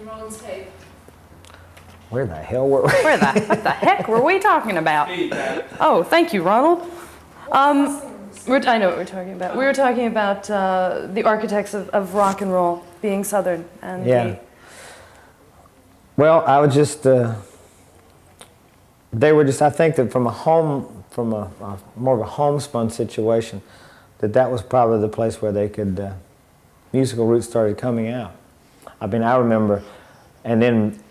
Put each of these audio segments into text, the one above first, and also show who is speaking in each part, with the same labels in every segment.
Speaker 1: In Ronald's tape.
Speaker 2: Where the hell were we?
Speaker 3: What the heck were we talking about? Oh, thank you, Ronald. I know what we're talking about. We were talking about the architects of rock and roll being Southern. And
Speaker 2: yeah. Well, I would just, they were just, I think that from a more of a homespun situation, that was probably the place where they could, musical roots started coming out. I mean, I remember, and then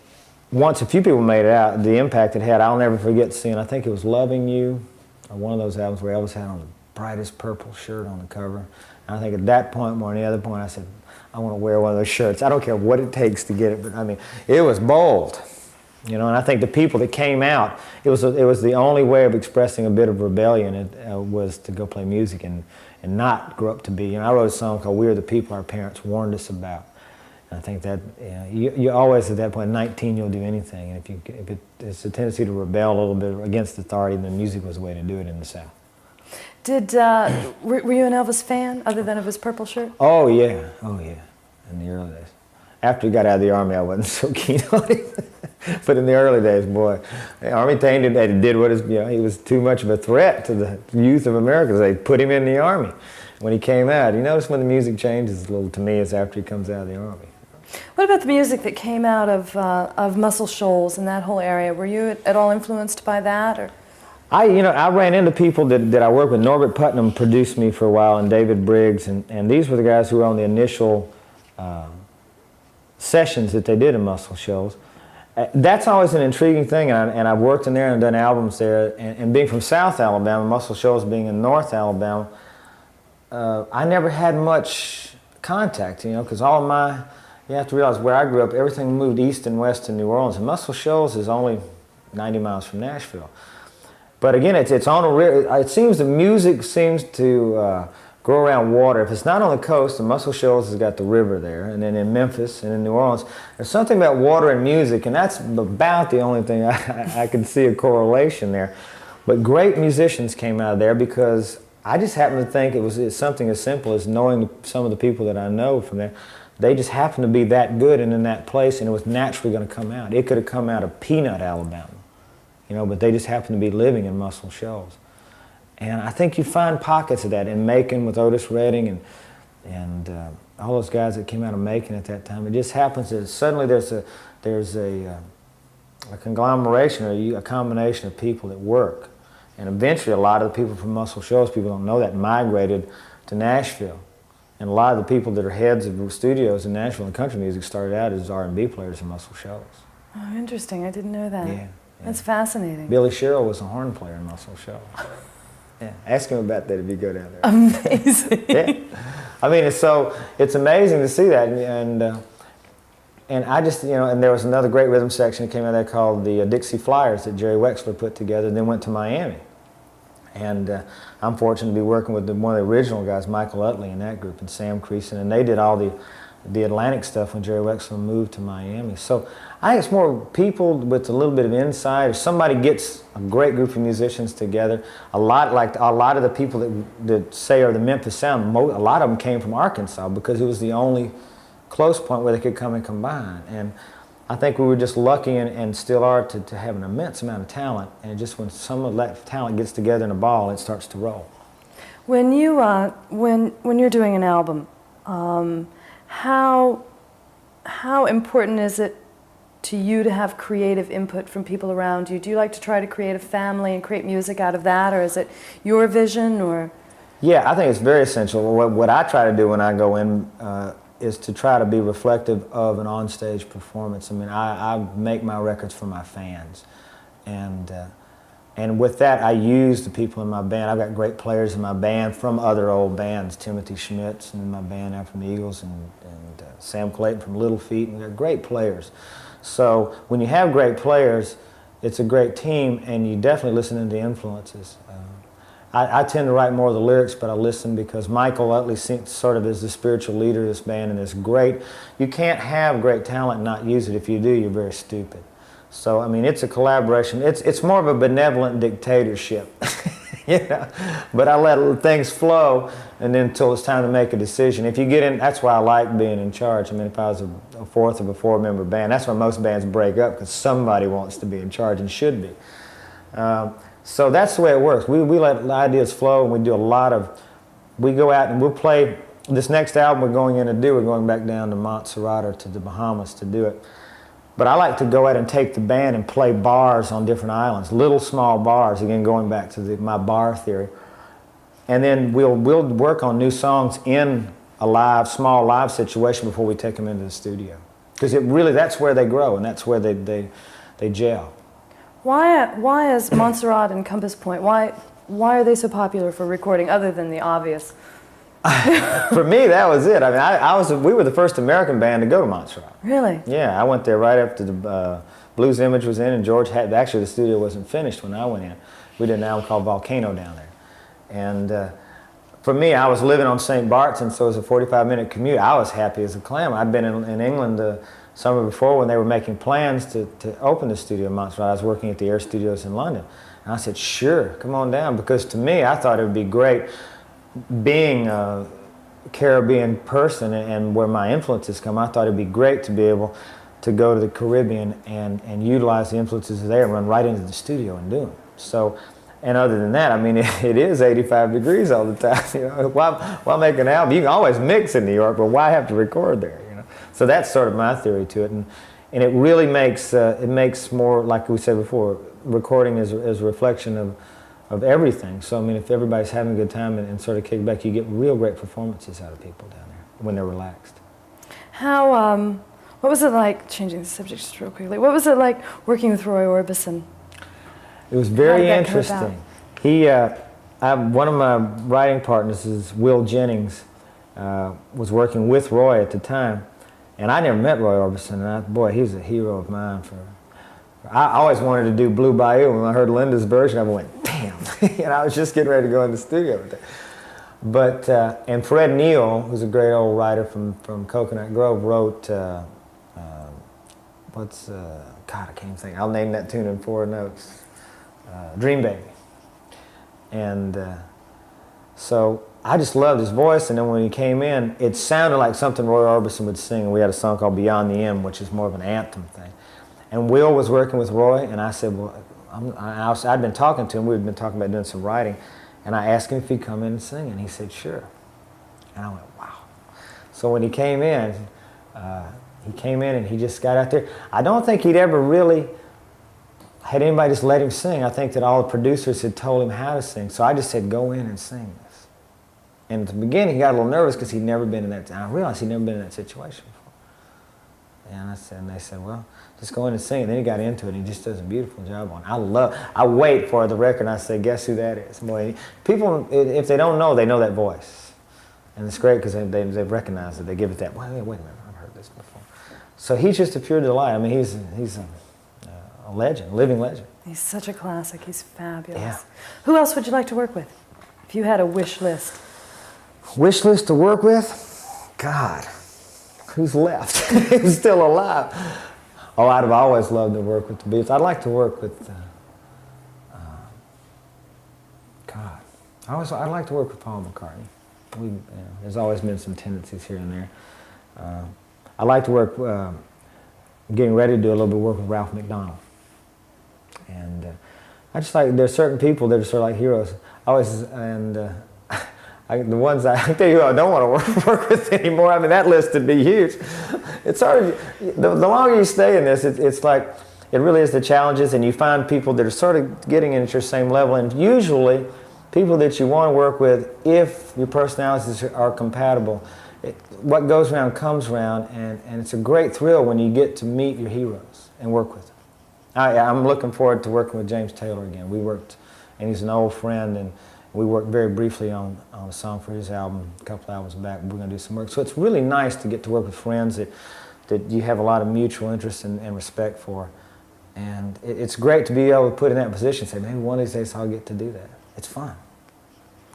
Speaker 2: once a few people made it out, the impact it had, I'll never forget seeing, I think it was Loving You, or one of those albums where Elvis had on the brightest purple shirt on the cover. And I think at that point, more than any other point, I said, I want to wear one of those shirts. I don't care what it takes to get it, but I mean, it was bold. You know, and I think the people that came out, it was the only way of expressing a bit of rebellion was to go play music and not grow up to be. You know, I wrote a song called "We Are the People Our Parents Warned Us About." And I think that you always at that point, 19, you'll do anything. And if it's a tendency to rebel a little bit against authority, then music was the way to do it in the South.
Speaker 3: Were you an Elvis fan other than of his purple shirt?
Speaker 2: Oh yeah, in the early days. After he got out of the Army, I wasn't so keen on him. But in the early days, boy, the Army thing did what he was too much of a threat to the youth of America. They put him in the Army. When he came out, you notice when the music changes a little to me, it's after he comes out of the Army.
Speaker 3: What about the music that came out of Muscle Shoals and that whole area? Were you at all influenced by that, or?
Speaker 2: I ran into people that I worked with. Norbert Putnam produced me for a while, and David Briggs, and these were the guys who were on the initial sessions that they did in Muscle Shoals. That's always an intriguing thing, and I've worked in there and done albums there, and being from South Alabama, Muscle Shoals being in North Alabama, I never had much contact, you know, because you have to realize where I grew up, everything moved east and west to New Orleans, and Muscle Shoals is only 90 miles from Nashville. But again, it's on a river. It seems the music seems to grow around water. If it's not on the coast, the Muscle Shoals has got the river there, and then in Memphis and in New Orleans, there's something about water and music, and that's about the only thing I can see a correlation there. But great musicians came out of there because I just happen to think it's something as simple as knowing some of the people that I know from there. They just happened to be that good and in that place, and it was naturally going to come out. It could have come out of Peanut, Alabama, you know, but they just happened to be living in Muscle Shoals. And I think you find pockets of that in Macon with Otis Redding and all those guys that came out of Macon at that time. It just happens that suddenly there's a conglomeration or a combination of people that work. And eventually a lot of the people from Muscle Shoals, people don't know that, migrated to Nashville. And a lot of the people that are heads of studios in Nashville and country music started out as R&B players in Muscle Shoals.
Speaker 3: Oh, interesting. I didn't know that.
Speaker 2: Yeah.
Speaker 3: That's fascinating.
Speaker 2: Billy Sherrill was a horn player in Muscle Shoals. Yeah, ask him about that if you go down there.
Speaker 3: Amazing.
Speaker 2: Yeah, I mean, it's amazing to see that, and I just, you know, and there was another great rhythm section that came out there called the Dixie Flyers that Jerry Wexler put together, and then went to Miami, and I'm fortunate to be working with one of the original guys, Michael Utley, in that group, and Sam Creason, and they did all the Atlantic stuff when Jerry Wexler moved to Miami. So I think it's more people with a little bit of insight, or somebody gets a great group of musicians together. A lot of the people that say are the Memphis sound, a lot of them came from Arkansas because it was the only close point where they could come and combine. And I think we were just lucky and still are to have an immense amount of talent. And just when some of that talent gets together in a ball, it starts to roll.
Speaker 3: When you when you're doing an album, how important is it to you to have creative input from people around you? Do you like to try to create a family and create music out of that, or is it your vision, or?
Speaker 2: Yeah, I think it's very essential. What I try to do when I go in is to try to be reflective of an onstage performance. I mean, I make my records for my fans, and with that, I use the people in my band. I've got great players in my band from other old bands. Timothy Schmitz in my band out from the Eagles, and Sam Clayton from Little Feat, and we've got great players. So when you have great players, it's a great team, and you definitely listen to the influences. I tend to write more of the lyrics, but I listen because Michael Utley sort of is the spiritual leader of this band, and it's great. You can't have great talent and not use it. If you do, you're very stupid. So, I mean, it's a collaboration. It's more of a benevolent dictatorship. you know? But I let things flow, and then until it's time to make a decision. If you get in, that's why I like being in charge. I mean, if I was a fourth or a four-member band, that's why most bands break up, because somebody wants to be in charge and should be. So that's the way it works. We let ideas flow, and we do a lot of, we go out and we'll play, this next album we're going in to do, we're going back down to Montserrat or to the Bahamas to do it. But I like to go out and take the band and play bars on different islands, little small bars, again going back to my bar theory. And then we'll work on new songs in a small live situation before we take them into the studio. Because that's where they grow, and that's where they gel.
Speaker 3: Why is Montserrat and Compass Point, why are they so popular for recording, other than the obvious?
Speaker 2: For me, that was it. I mean, we were the first American band to go to Montserrat.
Speaker 3: Really?
Speaker 2: Yeah, I went there right after the Blues Image was in, and George had, actually the studio wasn't finished when I went in. We did an album called Volcano down there. And for me, I was living on St. Bart's, and so it was a 45-minute commute. I was happy as a clam. I'd been in England the summer before when they were making plans to open the studio in Montserrat. I was working at the Air Studios in London. And I said, sure, come on down, because to me, I thought it would be great being a Caribbean person and where my influences come. I thought it would be great to be able to go to the Caribbean and utilize the influences there and run right into the studio and do them. So, and other than that, I mean, it is 85 degrees all the time. You know, why make an album? You can always mix in New York, but why have to record there? You know, so that's sort of my theory to it, and it really makes it makes more, like we said before, recording is a reflection of everything. So I mean, if everybody's having a good time and sort of kick back, you get real great performances out of people down there when they're relaxed.
Speaker 3: How what was it like, changing the subject just real quickly, what was it like working with Roy Orbison?
Speaker 2: It was very interesting. One of my writing partners is Will Jennings, was working with Roy at the time, and I never met Roy Orbison, and boy, he's a hero of mine. I always wanted to do Blue Bayou. When I heard Linda's version, I went, damn, and I was just getting ready to go in the studio with it. But, and Fred Neil, who's a great old writer from Coconut Grove, wrote, God, I can't think, I'll name that tune in 4 notes. Dream Baby. And so I just loved his voice, and then when he came in, it sounded like something Roy Orbison would sing, and we had a song called Beyond the End, which is more of an anthem thing. And Will was working with Roy, and I said, well, I'd been talking to him, we'd been talking about doing some writing, and I asked him if he'd come in and sing, and he said, sure. And I went, wow. So when he came in and he just got out there. I don't think he'd ever really had anybody just let him sing. I think that all the producers had told him how to sing. So I just said, go in and sing this. And at the beginning, he got a little nervous because he'd never been in that, I realized he'd never been in that situation before. And they said, well, just go in and sing. And then he got into it, and he just does a beautiful job on it. I wait for the record, and I say, guess who that is? Boy, people, if they don't know, they know that voice. And it's great because they've recognized it. They give it that, wait a minute, I've heard this before. So he's just a pure delight. I mean, he's a legend, a living legend.
Speaker 3: He's such a classic. He's fabulous.
Speaker 2: Yeah.
Speaker 3: Who else would you like to work with? If you had a wish list.
Speaker 2: Wish list to work with? God, who's left? Who's still alive? Oh, I'd have always loved to work with the Beatles. I'd like to work with, God, I'd like to work with Paul McCartney. There's always been some tendencies here and there. I'd like to work, getting ready to do a little bit of work with Ralph McDonald. And I just like, there's certain people that are sort of like heroes. The ones I tell you who I don't want to work with anymore, I mean, that list would be huge. It's hard, the longer you stay in this, it's like, it really is the challenges, and you find people that are sort of getting in at your same level, and usually people that you want to work with, if your personalities are compatible, what goes around comes around, and it's a great thrill when you get to meet your heroes and work with them. I'm looking forward to working with James Taylor again. We worked, and he's an old friend, and we worked very briefly on a song for his album a couple albums back. We're going to do some work. So it's really nice to get to work with friends that you have a lot of mutual interest and respect for. And it's great to be able to put in that position and say, maybe one of these days I'll get to do that. It's fun.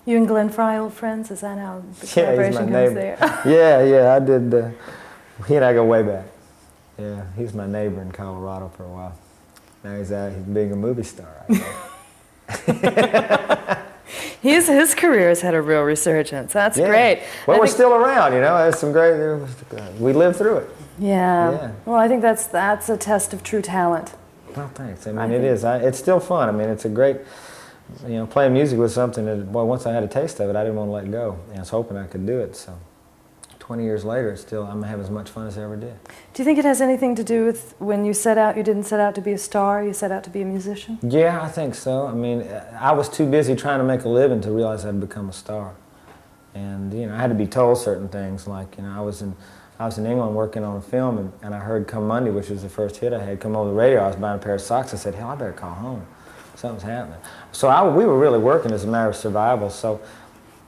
Speaker 3: You and Glenn Fry old friends? Is that how the collaboration comes there?
Speaker 2: Yeah, I did. He and I go way back. Yeah, he's my neighbor in Colorado for a while. Now he's being a movie star.
Speaker 3: His career has had a real resurgence. That's great.
Speaker 2: Well, we're still around, you know. There's some great. We lived through it.
Speaker 3: Yeah. Well, I think that's a test of true talent.
Speaker 2: Well, thanks. I mean, it is. It's still fun. I mean, it's a great. You know, playing music was something that, boy, once I had a taste of it, I didn't want to let go. And I was hoping I could do it. So, 20 years later, it's still, I'm having as much fun as I ever did.
Speaker 3: Do you think it has anything to do with when you set out, you didn't set out to be a star, you set out to be a musician?
Speaker 2: Yeah, I think so. I mean, I was too busy trying to make a living to realize I'd become a star. And, you know, I had to be told certain things, like, you know, I was in England working on a film, and I heard Come Monday, which was the first hit I had, come over the radio. I was buying a pair of socks. I said, hell, I better call home. Something's happening. So we were really working as a matter of survival. So,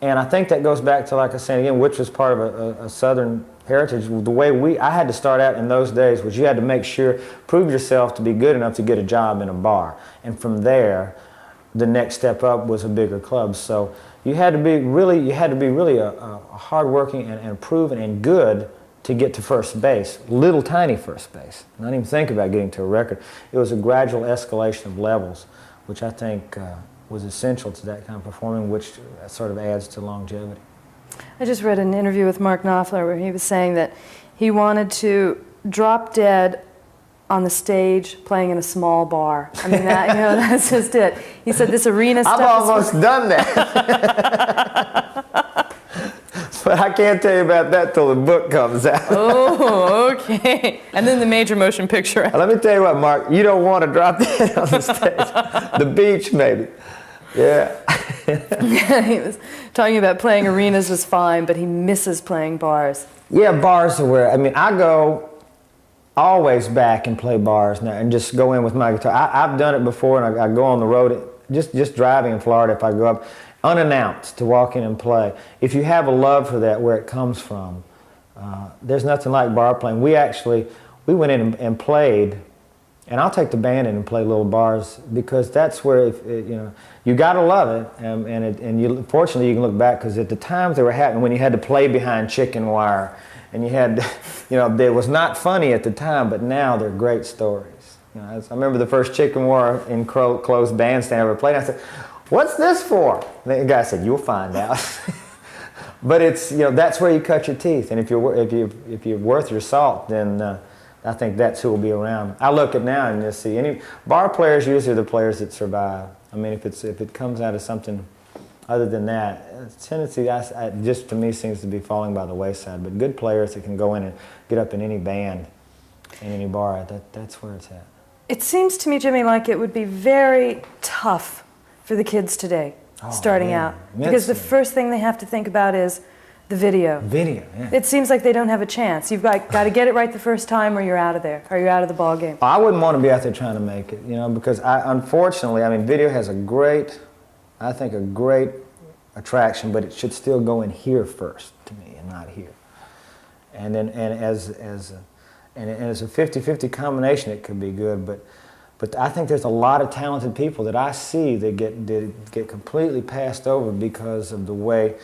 Speaker 2: and I think that goes back to, like I said again, which was part of a Southern heritage. The way I had to start out in those days was you had to make sure, prove yourself to be good enough to get a job in a bar. And from there, the next step up was a bigger club. So you had to be really a hardworking and proven and good to get to first base, little tiny first base. Not even think about getting to a record. It was a gradual escalation of levels, which I think was essential to that kind of performing, which sort of adds to longevity.
Speaker 3: I just read an interview with Mark Knopfler where he was saying that he wanted to drop dead on the stage playing in a small bar. I mean, that, you know, that's just it. He said this arena stuff.
Speaker 2: I've almost done that. But I can't tell you about that till the book comes out.
Speaker 3: Oh, okay. And then the major motion picture.
Speaker 2: Let me tell you what, Mark, you don't want to drop that on the stage. The beach, maybe. Yeah.
Speaker 3: He was talking about playing arenas was fine, but he misses playing bars.
Speaker 2: Yeah, bars are where, I mean, I go always back and play bars now and just go in with my guitar. I've done it before, and I go on the road, just driving in Florida, if I go up, unannounced, to walk in and play. If you have a love for that, where it comes from, there's nothing like bar playing. We went in and played, and I'll take the band in and play little bars, because that's where, you know, you gotta love it, and you, fortunately you can look back, because at the times they were happening when you had to play behind chicken wire, and you had, you know, it was not funny at the time, but now they're great stories. You know, I remember the first chicken wire in closed bandstand I ever played. I said, "What's this for?" And the guy said, "You'll find out." But it's, you know, that's where you cut your teeth, and if you're worth your salt, then I think that's who will be around. I look at now and just see any bar players usually are the players that survive. I mean, if it comes out of something other than that, tendency just to me seems to be falling by the wayside. But good players that can go in and get up in any band, in any bar, that's where it's at. It
Speaker 3: seems to me, Jimmy, like it would be very tough for the kids today, starting out. Because the first thing they have to think about is the video.
Speaker 2: Video, yeah.
Speaker 3: It seems like they don't have a chance. You've got to get it right the first time, or you're out of there, or you're out of the ball game.
Speaker 2: I wouldn't want to be out there trying to make it, you know, because unfortunately, I mean, video has a great attraction, but it should still go in here first to me, and not here. And then, as a 50-50 combination, it could be good, but I think there's a lot of talented people that I see that get completely passed over because of the way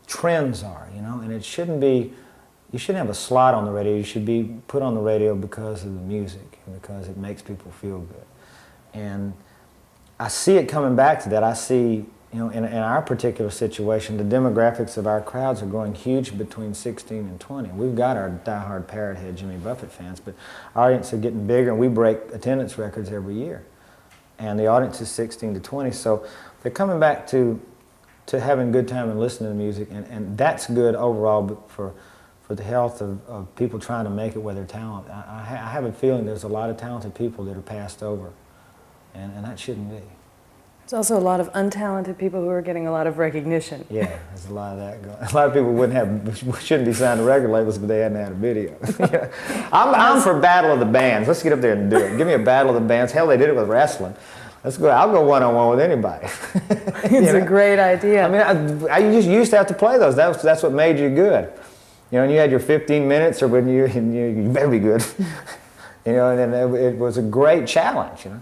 Speaker 2: trends are, you know. And it shouldn't be, you shouldn't have a slot on the radio. You should be put on the radio because of the music and because it makes people feel good. And I see it coming back to that. I see, you know, in our particular situation, the demographics of our crowds are growing huge between 16 and 20. We've got our diehard parrot head Jimmy Buffett fans, but our audience are getting bigger, and we break attendance records every year. And the audience is 16 to 20, so they're coming back to having a good time and listening to music, and that's good overall, but for the health of people trying to make it with their talent. I have a feeling there's a lot of talented people that are passed over, and that shouldn't be.
Speaker 3: There's also a lot of untalented people who are getting a lot of recognition.
Speaker 2: Yeah, there's a lot of that going on. A lot of people shouldn't be signed to record labels, but they hadn't had a video. I'm for Battle of the Bands. Let's get up there and do it. Give me a Battle of the Bands. Hell, they did it with wrestling. Let's go. I'll go one-on-one with anybody.
Speaker 3: It's a great idea.
Speaker 2: I mean, I just used to have to play those. That's what made you good. You know, and you had your 15 minutes, or when you better be good. You know, and it was a great challenge. You know.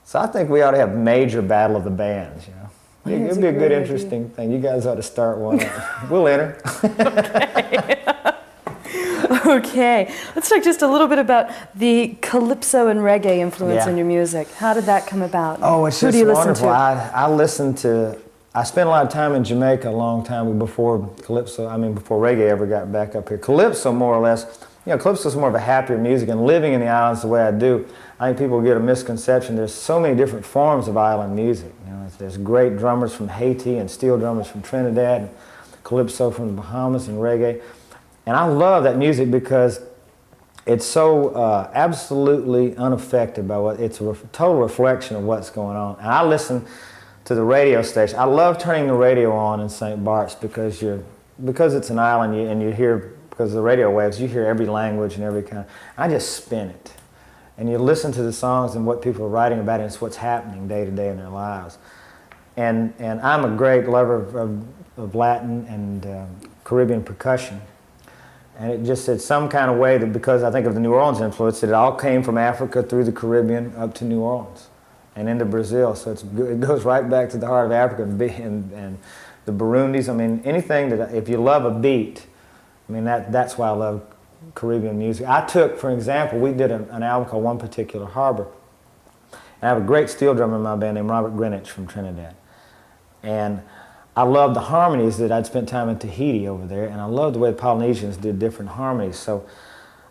Speaker 2: So I think we ought to have major Battle of the Bands, you know. It'd be a good, interesting thing. You guys ought to start one. We'll enter.
Speaker 3: Okay. Okay. Let's talk just a little bit about the calypso and reggae influence in your music. How did that come about?
Speaker 2: Oh, it's just wonderful. I I spent a lot of time in Jamaica a long time before Calypso, before reggae ever got back up here. Calypso, more or less, Calypso's more of a happier music, and living in the islands the way I do, I think people get a misconception. There's so many different forms of island music. There's great drummers from Haiti and steel drummers from Trinidad, and Calypso from the Bahamas and reggae. And I love that music because it's so absolutely unaffected by it's a total reflection of what's going on. And I listen to the radio station. I love turning the radio on in St. Bart's because it's an island and you hear, because of the radio waves, you hear every language and every kind. I just spin it. And you listen to the songs and what people are writing about, and it's what's happening day to day in their lives. And I'm a great lover of Latin and Caribbean percussion. And it's some kind of way that, because I think of the New Orleans influence, that it all came from Africa through the Caribbean up to New Orleans and into Brazil. So it goes right back to the heart of Africa and the Burundis. Anything that, if you love a beat, that's why I love Caribbean music. I took, for example, we did an album called One Particular Harbor. And I have a great steel drummer in my band named Robert Greenwich from Trinidad. And I loved the harmonies that I'd spent time in Tahiti over there, and I loved the way the Polynesians did different harmonies. So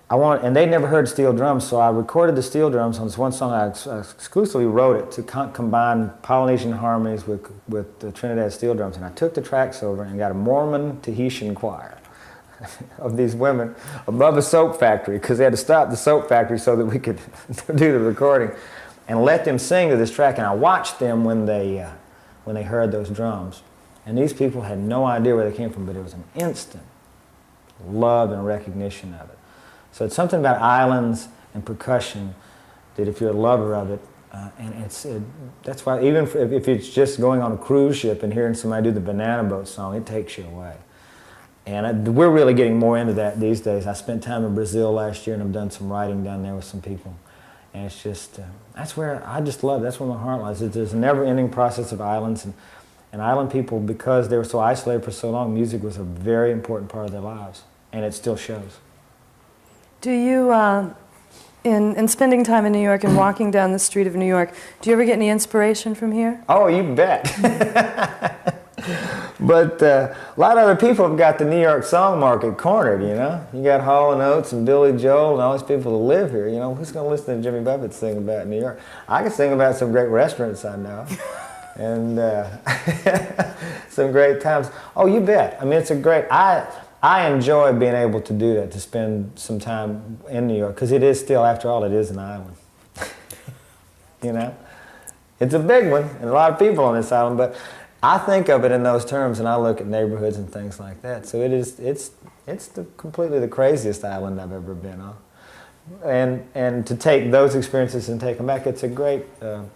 Speaker 2: and they'd never heard steel drums, so I recorded the steel drums on this one song. I exclusively wrote it to combine Polynesian harmonies with the Trinidad steel drums. And I took the tracks over and got a Mormon Tahitian choir of these women above a soap factory, because they had to stop the soap factory so that we could do the recording, and let them sing to this track. And I watched them when they heard those drums. And these people had no idea where they came from, but it was an instant love and recognition of it. So it's something about islands and percussion that, if you're a lover of it, that's why even if it's just going on a cruise ship and hearing somebody do the Banana Boat song, it takes you away. And we're really getting more into that these days. I spent time in Brazil last year, and I've done some writing down there with some people. And it's just, that's where I just love it. That's where my heart lies. There's a never-ending process of islands. And island people, because they were so isolated for so long, music was a very important part of their lives. And it still shows.
Speaker 3: Do you, in spending time in New York and walking down the street of New York, do you ever get any inspiration from here?
Speaker 2: Oh, you bet. But a lot of other people have got the New York song market cornered, You got Hall & Oates and Billy Joel and all these people that live here, Who's going to listen to Jimmy Buffett sing about New York? I can sing about some great restaurants I know. And some great times. Oh, you bet. It's a great, I enjoy being able to do that, to spend some time in New York, because it is still, after all, it is an island. It's a big one, and a lot of people on this island, but I think of it in those terms, and I look at neighborhoods and things like that. So it's completely the craziest island I've ever been on. And to take those experiences and take them back, it's a great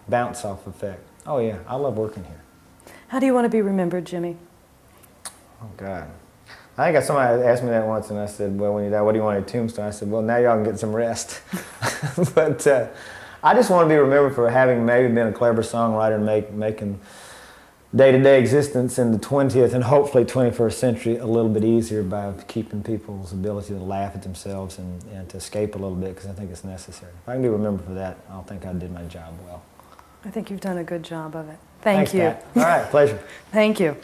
Speaker 2: bounce-off effect. Oh yeah, I love working here.
Speaker 3: How do you want to be remembered, Jimmy?
Speaker 2: Oh God. I think somebody asked me that once, and I said, well, when you die, what do you want on your tombstone? I said, well, now y'all can get some rest. But I just want to be remembered for having maybe been a clever songwriter and making day-to-day existence in the 20th and hopefully 21st century a little bit easier by keeping people's ability to laugh at themselves and to escape a little bit, because I think it's necessary. If I can be remembered for that, I'll think I did my job well.
Speaker 3: I think you've done a good job of it. Thanks,
Speaker 2: you. Pat. All right, pleasure.
Speaker 3: Thank you.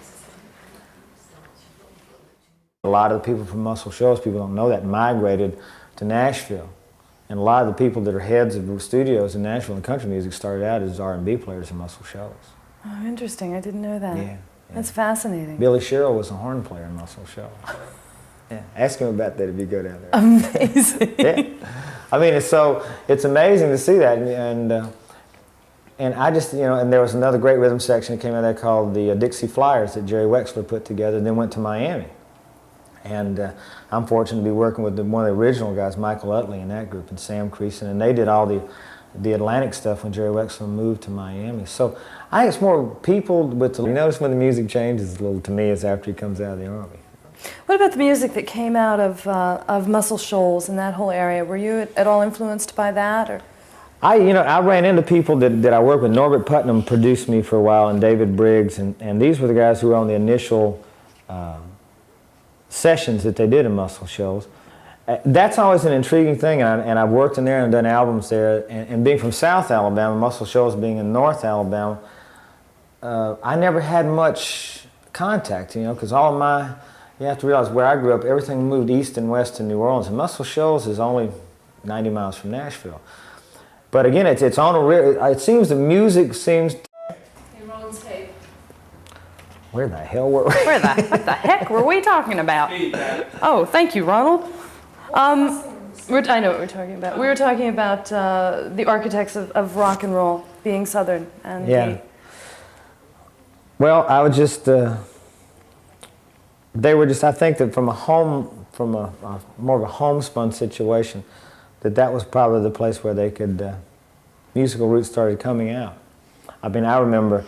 Speaker 2: A lot of the people from Muscle Shoals, people don't know that, migrated to Nashville. And a lot of the people that are heads of studios in Nashville and country music started out as R&B players in Muscle Shoals.
Speaker 3: Oh, interesting. I didn't know that.
Speaker 2: Yeah.
Speaker 3: That's fascinating.
Speaker 2: Billy Sherrill was a horn player in Muscle Shoals. Yeah. Ask him about that if you go down there.
Speaker 3: Amazing.
Speaker 2: Yeah. It's amazing to see that. And I just, and there was another great rhythm section that came out there called the Dixie Flyers that Jerry Wexler put together, and then went to Miami. And I'm fortunate to be working with one of the original guys, Michael Utley, in that group, and Sam Creason, and they did all the Atlantic stuff when Jerry Wexler moved to Miami. So I think it's more people with you notice when the music changes a little to me is after he comes out of the Army.
Speaker 3: What about the music that came out of Muscle Shoals and that whole area? Were you at all influenced by that? Or?
Speaker 2: I ran into people that I worked with. Norbert Putnam produced me for a while, and David Briggs, and these were the guys who were on the initial sessions that they did in Muscle Shoals. That's always an intriguing thing, and I've worked in there and done albums there, and being from South Alabama, Muscle Shoals being in North Alabama, I never had much contact, you know, because you have to realize where I grew up, everything moved east and west to New Orleans, and Muscle Shoals is only 90 miles from Nashville. But again, it's on a, it seems the music seems... Where the hell were we?
Speaker 3: What the heck were we talking about? Oh, thank you, Ronald. I know what we're talking about. We were talking about the architects of rock and roll being Southern. And
Speaker 2: yeah. Well, I was just, they were just, I think that from a more of a homespun situation, that was probably the place where they could, musical roots started coming out. I mean, I remember,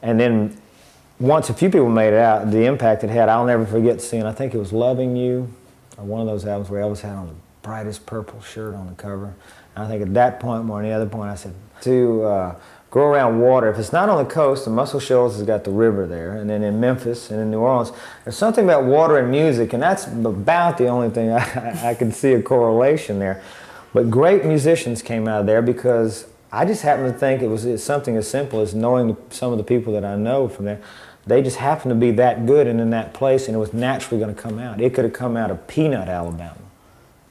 Speaker 2: and then once a few people made it out, the impact it had, I'll never forget seeing, I think it was Loving You, or one of those albums where Elvis had on the brightest purple shirt on the cover. And I think at that point, more than any other point, I said, to go around water, if it's not on the coast, the Muscle Shoals has got the river there, and then in Memphis and in New Orleans, there's something about water and music, and that's about the only thing I can see a correlation there. But great musicians came out of there because I just happen to think it's something as simple as knowing some of the people that I know from there. They just happened to be that good and in that place, and it was naturally going to come out. It could have come out of Peanut, Alabama,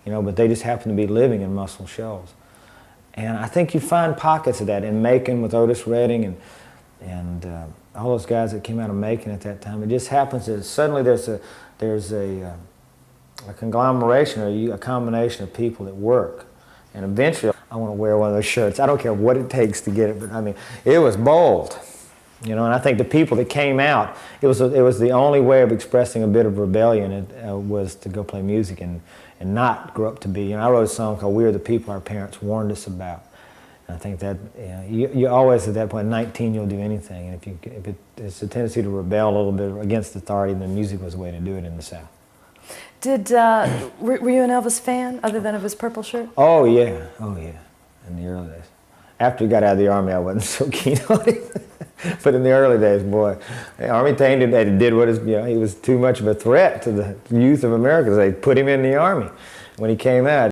Speaker 2: you know, but they just happened to be living in Muscle Shoals. And I think you find pockets of that in Macon with Otis Redding and all those guys that came out of Macon at that time. It just happens that suddenly there's a conglomeration or a combination of people that work. And eventually I want to wear one of those shirts. I don't care what it takes to get it, but I mean, it was bold. You know, and I think the people that came out, it was the only way of expressing a bit of rebellion was to go play music and not grow up to be. You know, I wrote a song called "We Are the People Our Parents Warned Us About." And I think that you always at that point, 19, you'll do anything. And if it's a tendency to rebel a little bit against authority, then music was the way to do it in the South.
Speaker 3: Were you an Elvis fan other than of his purple shirt?
Speaker 2: Oh yeah, in the early days. After he got out of the Army, I wasn't so keen on it. But in the early days, boy, the Army tamed him. They did what he was too much of a threat to the youth of America. They put him in the Army when he came out.